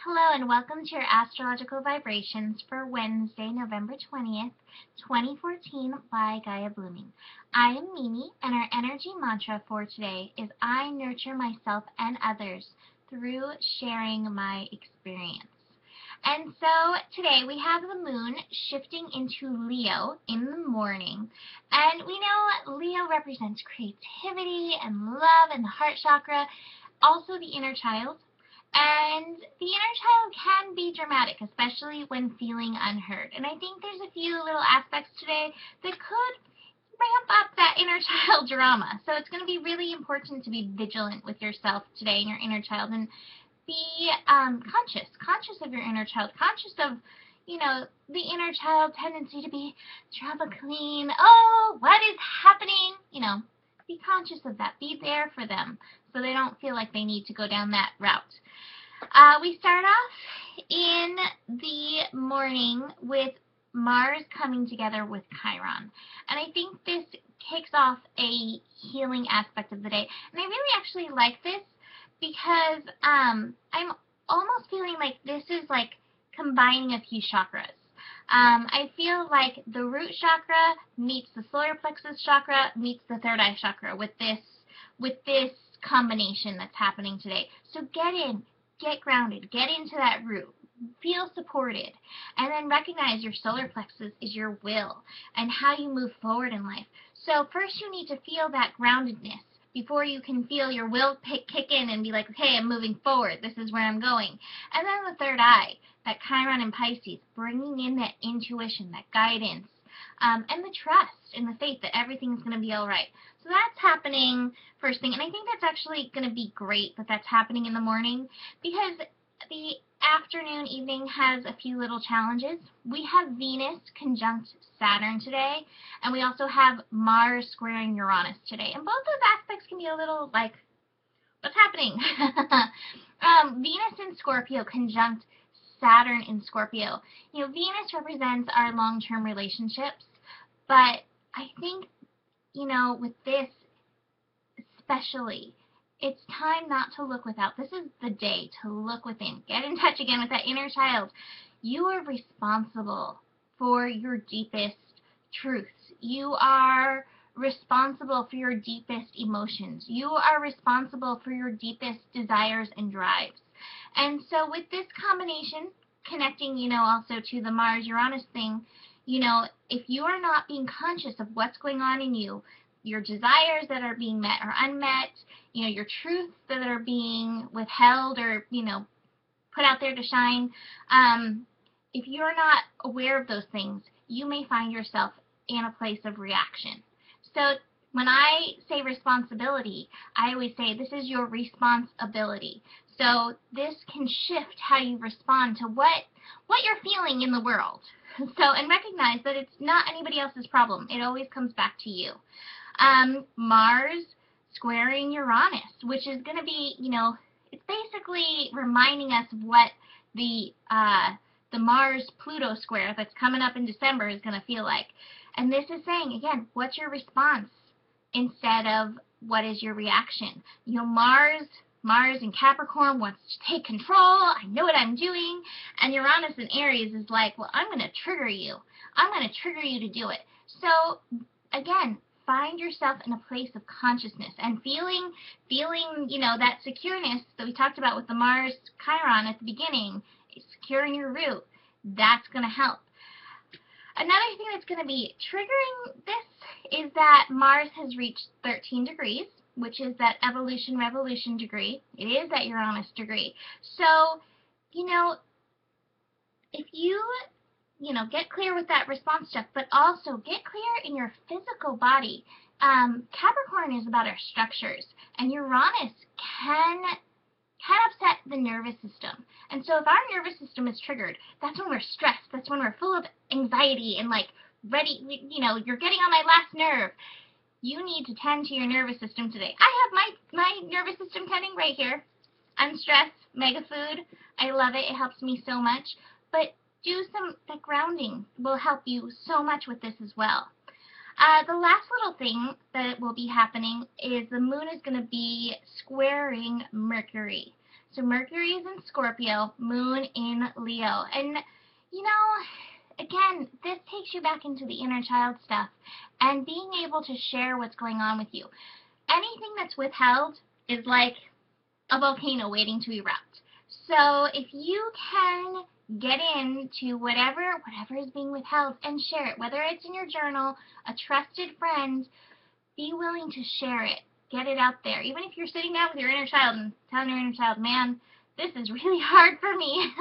Hello and welcome to your astrological vibrations for Wednesday, November 20th, 2014 by Gaia Blooming. I am Mimi and our energy mantra for today is I nurture myself and others through sharing my experience. And so today we have the moon shifting into Leo in the morning. And we know Leo represents creativity and love and the heart chakra, also the inner child. And the inner child can be dramatic, especially when feeling unheard. And I think there's a few little aspects today that could ramp up that inner child drama. So it's going to be really important to be vigilant with yourself today and your inner child and be conscious of your inner child, conscious of, the inner child tendency to be drama queen. Oh, what is happening? Be conscious of that. Be there for them so they don't feel like they need to go down that route. We start off in the morning with Mars coming together with Chiron. And I think this kicks off a healing aspect of the day. And I really actually like this because I'm almost feeling like this is like combining a few chakras. I feel like the root chakra meets the solar plexus chakra meets the third eye chakra with this combination that's happening today. So get in, get grounded, get into that root, feel supported, and then recognize your solar plexus is your will and how you move forward in life. So first you need to feel that groundedness before you can feel your will kick in and be like, okay, I'm moving forward, this is where I'm going. And then the third eye, that Chiron and Pisces, bringing in that intuition, that guidance, and the trust and the faith that everything's going to be all right. So that's happening first thing, and I think that's actually going to be great that that's happening in the morning because the afternoon, evening has a few little challenges. We have Venus conjunct Saturn today, and we also have Mars squaring Uranus today. And both those aspects can be a little like, what's happening? Venus in Scorpio conjunct Saturn in Scorpio. Venus represents our long-term relationships, but I think, with this especially, it's time not to look without. This is the day to look within. Get in touch again with that inner child. You are responsible for your deepest truths. You are responsible for your deepest emotions. You are responsible for your deepest desires and drives. And so with this combination, connecting, also to the Mars-Uranus thing, if you are not being conscious of what's going on in you, your desires that are being met or unmet, your truths that are being withheld or, put out there to shine, if you're not aware of those things, you may find yourself in a place of reaction. So when I say responsibility, I always say this is your responsibility. So this can shift how you respond to what you're feeling in the world. And recognize that it's not anybody else's problem. It always comes back to you. Mars squaring Uranus, which is going to be, it's basically reminding us of what the Mars-Pluto square that's coming up in December is going to feel like. And this is saying, again, what's your response instead of what is your reaction? Mars in Capricorn wants to take control. I know what I'm doing. And Uranus in Aries is like, well, I'm going to trigger you. I'm going to trigger you to do it. So, again, find yourself in a place of consciousness and feeling, that secureness that we talked about with the Mars Chiron at the beginning, securing your root. That's going to help. Another thing that's going to be triggering this is that Mars has reached 13 degrees, which is that evolution-revolution degree. It is that Uranus degree. So, if you, get clear with that response stuff, but also get clear in your physical body. Capricorn is about our structures, and Uranus can upset the nervous system. And so if our nervous system is triggered, that's when we're stressed. That's when we're full of anxiety and ready, you're getting on my last nerve. You need to tend to your nervous system today. I have my nervous system tending right here. Unstressed, mega food. I love it. It helps me so much. But do that grounding will help you so much with this as well. The last little thing that will be happening is the moon is going to be squaring Mercury. So Mercury is in Scorpio, Moon in Leo. And, you know, again, this takes you back into the inner child stuff and being able to share what's going on with you. Anything that's withheld is like a volcano waiting to erupt. So if you can get into whatever is being withheld and share it, whether it's in your journal, a trusted friend, be willing to share it. Get it out there. Even if you're sitting down with your inner child and telling your inner child, man, this is really hard for me.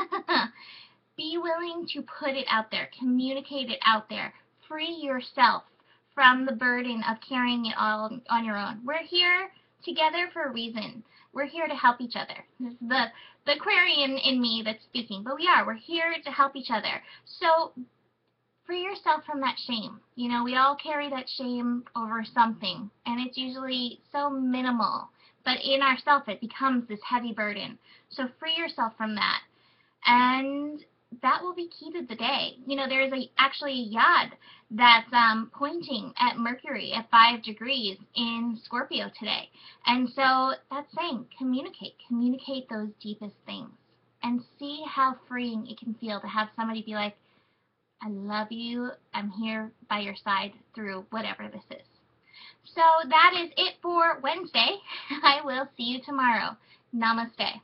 Be willing to put it out there. Communicate it out there. Free yourself from the burden of carrying it all on your own. We're here together for a reason. We're here to help each other. This is the Aquarian in me that's speaking, but we are. We're here to help each other. So free yourself from that shame. You know, we all carry that shame over something, and it's usually so minimal, but in ourself it becomes this heavy burden. So free yourself from that, and that will be key to the day. You know, there's actually a yod that's pointing at Mercury at 5 degrees in Scorpio today. And so that's saying communicate those deepest things, and see how freeing it can feel to have somebody be like, I love you, I'm here by your side through whatever this is. So that is it for Wednesday. I will see you tomorrow. Namaste.